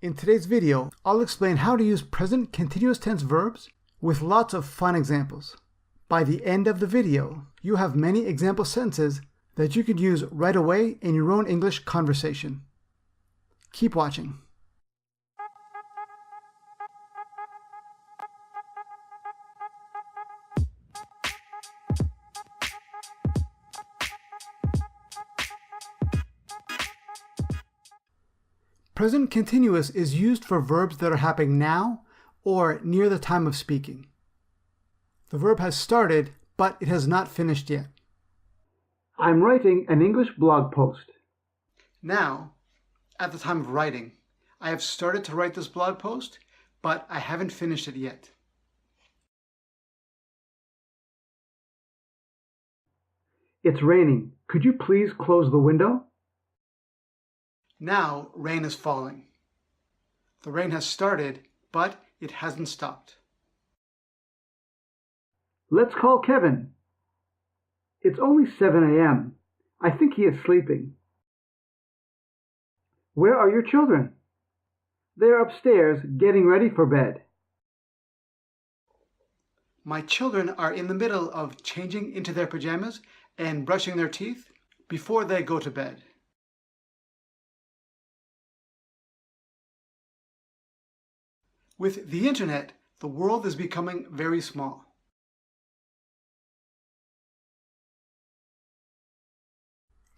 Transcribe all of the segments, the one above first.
In today's video, I'll explain how to use present continuous tense verbs with lots of fun examples. By the end of the video, you have many example sentences that you could use right away in your own English conversation. Keep watching. Present continuous is used for verbs that are happening now or near the time of speaking. The verb has started, but it has not finished yet. I'm writing an English blog post. Now, at the time of writing, I have started to write this blog post, but I haven't finished it yet. It's raining. Could you please close the window? Now, rain is falling. The rain has started, but it hasn't stopped. Let's call Kevin. It's only 7 a.m. I think he is sleeping. Where are your children? They are upstairs getting ready for bed. My children are in the middle of changing into their pajamas and brushing their teeth before they go to bed. With the internet, the world is becoming very small.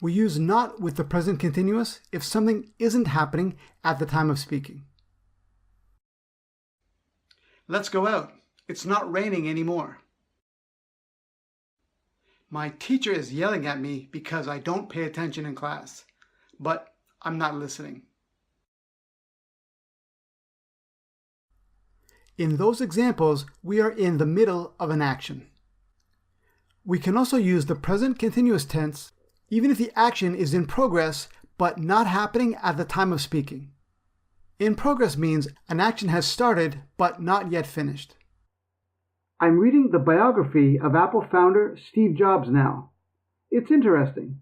We use not with the present continuous if something isn't happening at the time of speaking. Let's go out. It's not raining anymore. My teacher is yelling at me because I don't pay attention in class, but I'm not listening. In those examples, we are in the middle of an action. We can also use the present continuous tense even if the action is in progress but not happening at the time of speaking. In progress means an action has started but not yet finished. I'm reading the biography of Apple founder Steve Jobs now. It's interesting.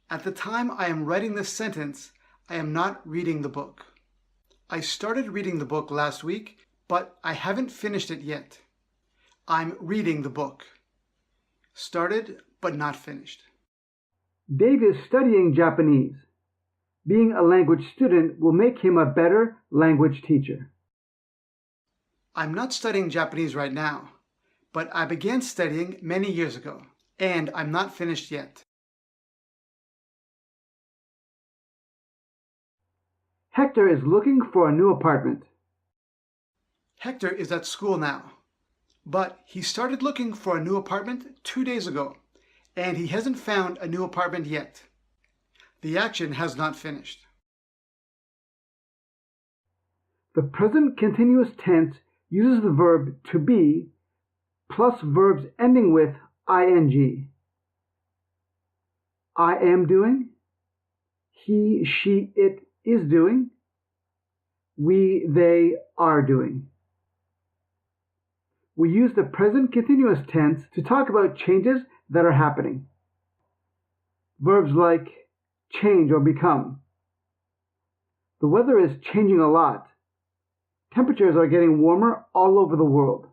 At the time I am writing this sentence, I am not reading the book. I started reading the book last week, but I haven't finished it yet. I'm reading the book. Started, but not finished. Dave is studying Japanese. Being a language student will make him a better language teacher. I'm not studying Japanese right now, but I began studying many years ago, and I'm not finished yet. Hector is looking for a new apartment. Hector is at school now, but he started looking for a new apartment 2 days ago, and he hasn't found a new apartment yet. The action has not finished. The present continuous tense uses the verb to be plus verbs ending with ing. I am doing. He, she, it is doing. We, they are doing. We use the present continuous tense to talk about changes that are happening. Verbs like change or become. The weather is changing a lot. Temperatures are getting warmer all over the world.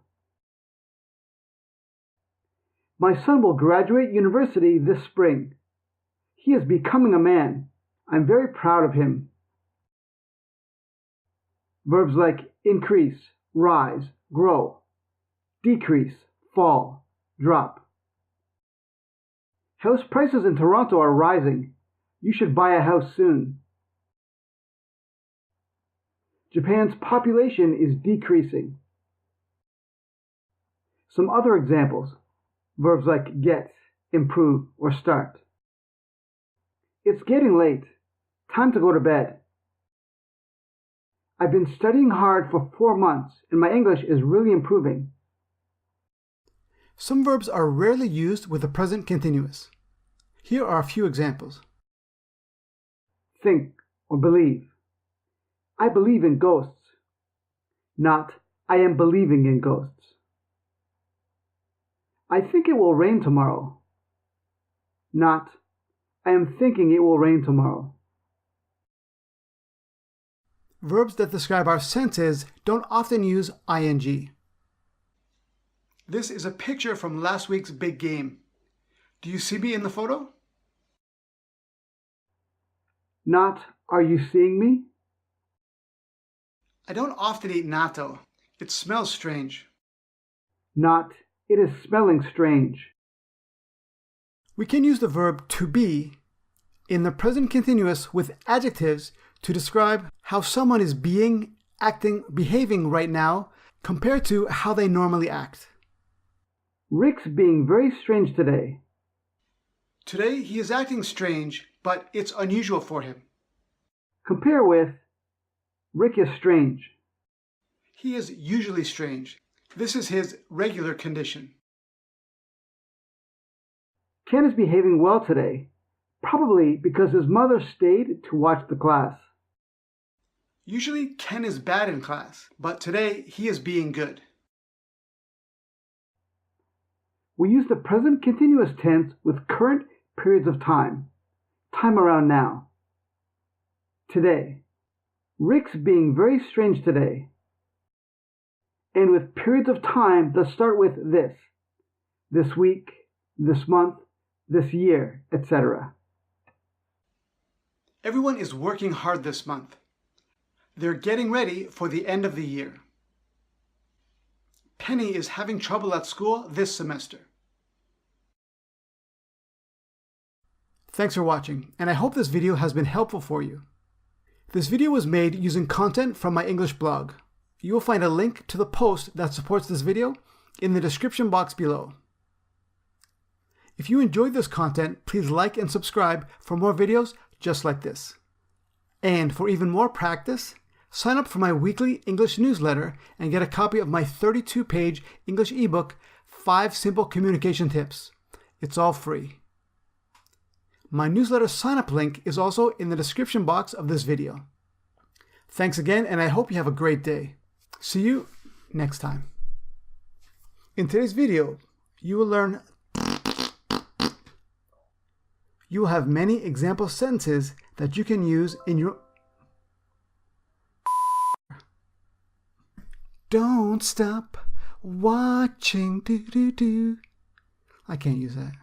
My son will graduate university this spring. He is becoming a man. I'm very proud of him. Verbs like increase, rise, grow, decrease, fall, drop. House prices in Toronto are rising. You should buy a house soon. Japan's population is decreasing. Some other examples. Verbs like get, improve, or start. It's getting late. Time to go to bed. I've been studying hard for 4 months, and my English is really improving. Some verbs are rarely used with the present continuous. Here are a few examples. Think or believe. I believe in ghosts. Not, I am believing in ghosts. I think it will rain tomorrow. Not, I am thinking it will rain tomorrow. Verbs that describe our senses don't often use ing. This is a picture from last week's big game. Do you see me in the photo? Not, are you seeing me? I don't often eat natto. It smells strange. Not, it is smelling strange. We can use the verb to be in the present continuous with adjectives to describe how someone is being, acting, behaving right now compared to how they normally act. Rick's being very strange today. Today he is acting strange, but it's unusual for him. Compare with, Rick is strange. He is usually strange. This is his regular condition. Ken is behaving well today, probably because his mother stayed to watch the class. Usually Ken is bad in class, but today he is being good. We use the present continuous tense with current periods of time. Time around now. Today. Rick's being very strange today. And with periods of time that start with this. This week, this month, this year, etc. Everyone is working hard this month. They're getting ready for the end of the year. Penny is having trouble at school this semester. Thanks for watching, and I hope this video has been helpful for you. This video was made using content from my English blog. You will find a link to the post that supports this video in the description box below. If you enjoyed this content, please like and subscribe for more videos just like this. And for even more practice, sign up for my weekly English newsletter and get a copy of my 32-page English ebook, 5 Simple Communication Tips. It's all free. My newsletter sign-up link is also in the description box of this video. Thanks again, and I hope you have a great day. See you next time. In today's video, you will learn. You will have many example sentences that you can use in your. Don't stop watching. I can't use that.